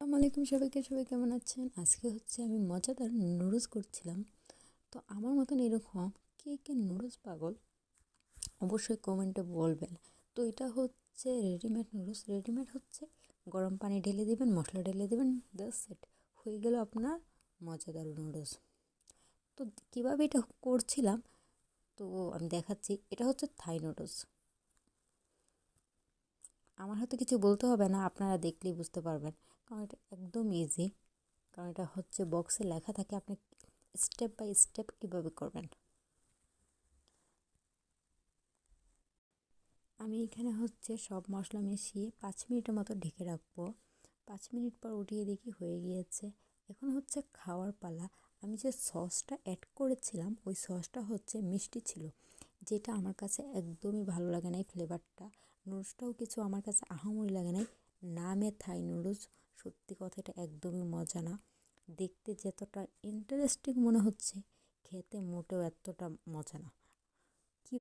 আসসালামু আলাইকুম সবাইকে। সবাই কেমন আছেন? আজকে আমি মজাদার নুডলস করছিলাম। তো আমার মতন এরকম কে কে নুডলস পাগল অবশ্যই কমেন্টে বলবেন। তো এটা রেডিমেড নুডলস। রেডিমেড গরম পানি ঢেলে দিবেন, মশলা ঢেলে দিবেন, দ্যাটস ইট, হয়ে গেল আপনার মজাদার নুডলস। তো কীভাবে এটা করছিলাম তো আমি দেখাচ্ছি। এটা থাই নুডলস। আমার হাতে কিছু বলতে হবে না, আপনারা দেখলেই বুঝতে পারবেন, কারণ এটা একদম ইজি। কারণ এটা বক্সে লেখা থাকে আপনি স্টেপ বাই স্টেপ কীভাবে করবেন। আমি এখানে সব মশলা মিশিয়ে 5 মিনিটের মতো ঢেকে রাখবো। 5 মিনিট পর উঠিয়ে দেখি হয়ে গিয়েছে। এখন খাওয়ার পালা। আমি যে সসটা অ্যাড করেছিলাম ওই সসটা মিষ্টি ছিল, যেটা আমার কাছে একদমই ভালো লাগে না। এই ফ্লেভারটা নুডলসটাও কিছু আমার কাছে আহামরি লাগে নাই। নামে থাই নুডলস, সত্যি কথা এটা একদমই মজা না। দেখতে যতটা ইন্টারেস্টিং মনে হচ্ছে, খেতে মোটেও এতটা মজা না।